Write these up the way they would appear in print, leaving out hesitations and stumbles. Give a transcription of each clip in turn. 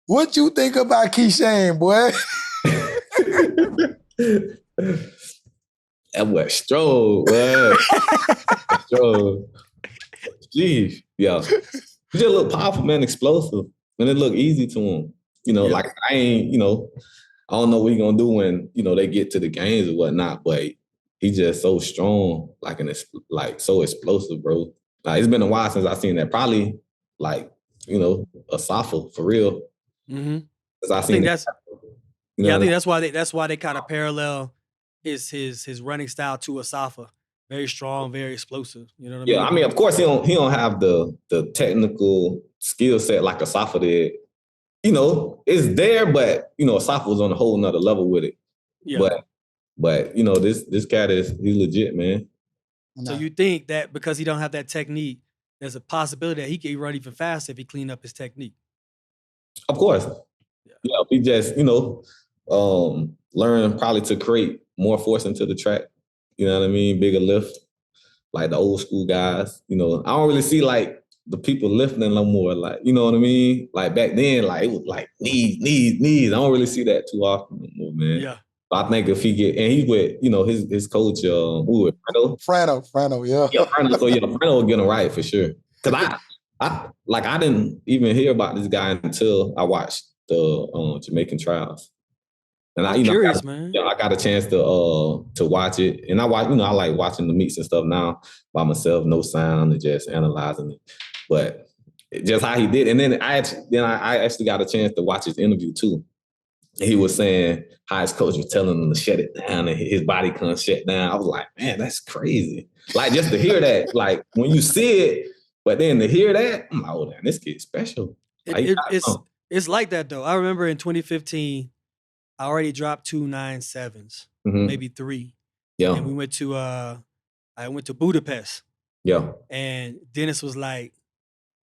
What you think about Kishane, boy? That was strong, boy. Strong. Jeez, yeah. He just look powerful, man, explosive. And it look easy to him. Like I ain't, I don't know what he gonna do when, they get to the games or whatnot, but he's just so strong, like so explosive, bro. Like it's been a while since I seen that. Probably like, a Safa for real. Mm-hmm. I think that's I think that's why they kind of parallel his running style to a Safa. Very strong, very explosive. You know what I mean? Yeah, I mean, of course he don't have the technical skill set like a Safa did. It's there, but a Safa was on a whole nother level with it. Yeah. But this cat he's legit, man. So you think that because he don't have that technique, there's a possibility that he could run even faster if he clean up his technique? Of course. Yeah, he just, learn probably to create more force into the track. You know what I mean? Bigger lift, like the old school guys. I don't really see like the people lifting no more. Like, you know what I mean? Like back then, like it was like knees. I don't really see that too often anymore, man. Yeah. But I think if he get, and he's with, his coach, who is Frano, yeah. Yeah, Frano. So Frano will get him right for sure. Cause I didn't even hear about this guy until I watched the Jamaican trials. And I'm curious, man. Yeah, I got a chance to watch it, and I like watching the meets and stuff now by myself, no sound, and just analyzing it. But just how he did, and then I actually got a chance to watch his interview too. He was saying how his coach was telling him to shut it down, and his body couldn't shut down. I was like, man, that's crazy. Like just to hear that, like when you see it, but then to hear that, I'm like, oh, damn, this kid's special. It's like that though. I remember in 2015. I already dropped 2 9.7s, maybe 3. Yeah. And we went to I went to Budapest. Yeah. And Dennis was like,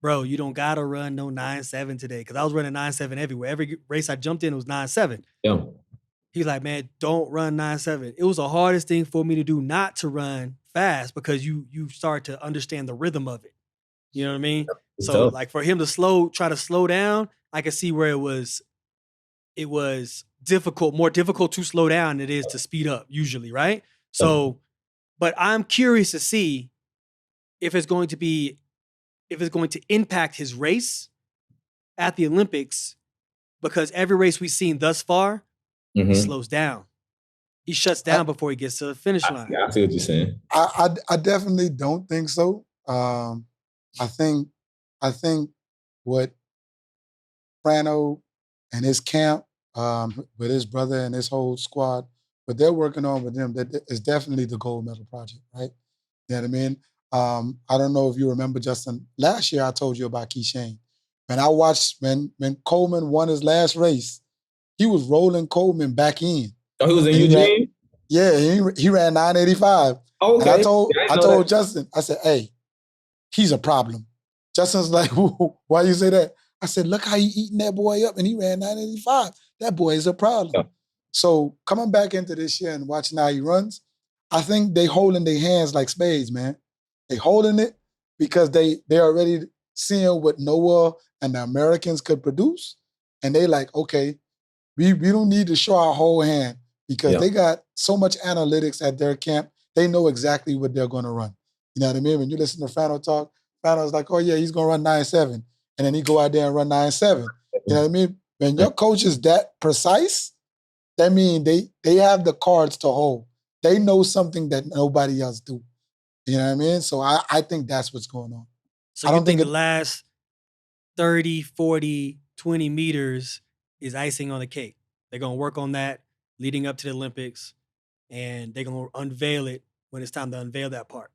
bro, you don't gotta run no 9.7 today. Cause I was running 9.7 everywhere. Every race I jumped in was 9.7. Yeah. He's like, man, don't run 9.7. It was the hardest thing for me to do not to run fast because you start to understand the rhythm of it. You know what I mean? Yeah. So like for him to try to slow down, I could see where it was more difficult to slow down than it is to speed up usually, right? So, but I'm curious to see if it's going to impact his race at the Olympics, because every race we've seen thus far, he slows down. He shuts down before he gets to the finish line. I see what you're saying. I definitely don't think so. I think what Frano and his camp, with his brother and his whole squad, what they're working on with them, that is definitely the gold medal project, right? You know what I mean? I don't know if you remember, Justin, last year I told you about Kishane. When I watched, when Coleman won his last race, he was rolling Coleman back in. Oh, he was in Eugene? He ran 985. Oh, okay. And I told Justin, I said, hey, he's a problem. Justin's like, why you say that? I said, look how he eating that boy up, and he ran 985. That boy is a problem. Yeah. So coming back into this year and watching how he runs, I think they holding their hands like spades, man. They holding it because they're already seeing what Noah and the Americans could produce. And they like, okay, we don't need to show our whole hand because they got so much analytics at their camp. They know exactly what they're going to run. You know what I mean? When you listen to Frano talk, Frano's like, oh yeah, he's going to run 9.7. And then he go out there and run 9.7. You know what I mean? When your coach is that precise, that means they have the cards to hold. They know something that nobody else do. You know what I mean? So I think that's what's going on. So I don't think the last 30, 40, 20 meters is icing on the cake. They're going to work on that leading up to the Olympics, and they're going to unveil it when it's time to unveil that part.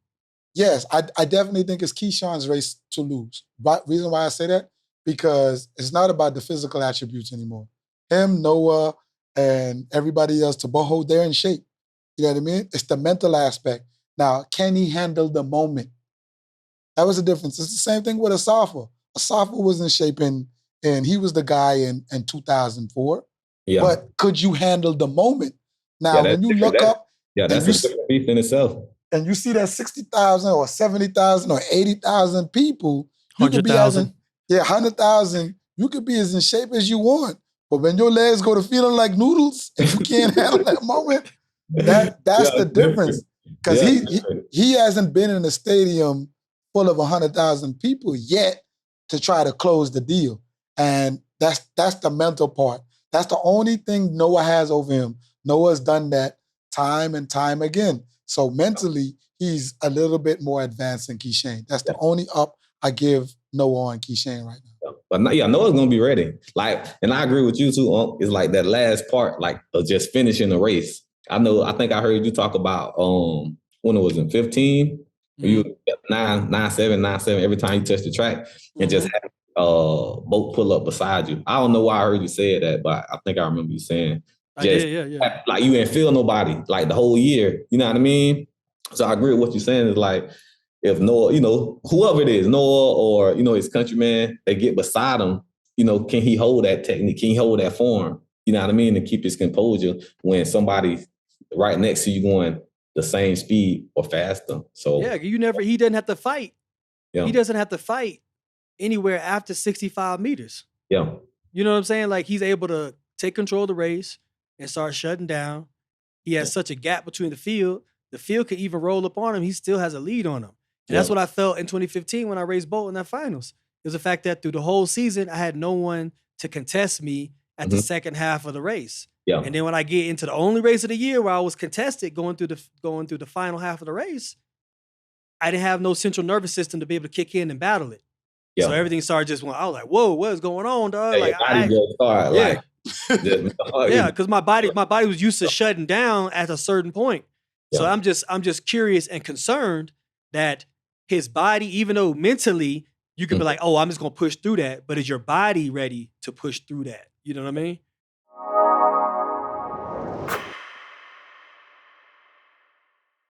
Yes, I definitely think it's Kishane's race to lose. But reason why I say that, because it's not about the physical attributes anymore. Him, Noah, and everybody else, Taboho, they're in shape. You know what I mean? It's the mental aspect. Now, can he handle the moment? That was the difference. It's the same thing with Asafa. Asafa was in shape, and he was the guy in 2004. Yeah. But could you handle the moment? Now, when you look up... Yeah, that's a beef in itself. And you see that 60,000 or 70,000 or 80,000 people, 100,000. Yeah, 100,000. You could be as in shape as you want, but when your legs go to feeling like noodles and you can't handle that moment, that's the difference. Because he hasn't been in a stadium full of 100,000 people yet to try to close the deal. And that's the mental part. That's the only thing Noah has over him. Noah's done that time and time again. So mentally, he's a little bit more advanced than Kishane. That's the only up I give Noah and Kishane right now. But Noah's gonna be ready. Like, and I agree with you too. It's like that last part, like of just finishing the race. I think I heard you talk about when it was in 15, you 9.7 every time you touch the track, and just have boat pull up beside you. I don't know why I heard you say that, but I think I remember you saying like you didn't feel nobody like the whole year. You know what I mean? So I agree with what you're saying. Is like if Noah, whoever it is, Noah or his countryman, they get beside him. Can he hold that technique? Can he hold that form? You know what I mean? To keep his composure when somebody right next to you going the same speed or faster. So he doesn't have to fight. Yeah. He doesn't have to fight anywhere after 65 meters. Yeah. You know what I'm saying? Like he's able to take control of the race and start shutting down. He has such a gap between the field. The field could even roll up on him. He still has a lead on him. And that's what I felt in 2015 when I raced Bolt in that finals. It was the fact that through the whole season, I had no one to contest me at the second half of the race. Yeah. And then when I get into the only race of the year where I was contested going through the final half of the race, I didn't have no central nervous system to be able to kick in and battle it. Yeah. So everything started just I was like, whoa, what's going on, dog? Like, because my body was used to shutting down at a certain point. Yeah. So I'm just curious and concerned that his body, even though mentally you could be like, oh, I'm just gonna push through that, but is your body ready to push through that? You know what I mean?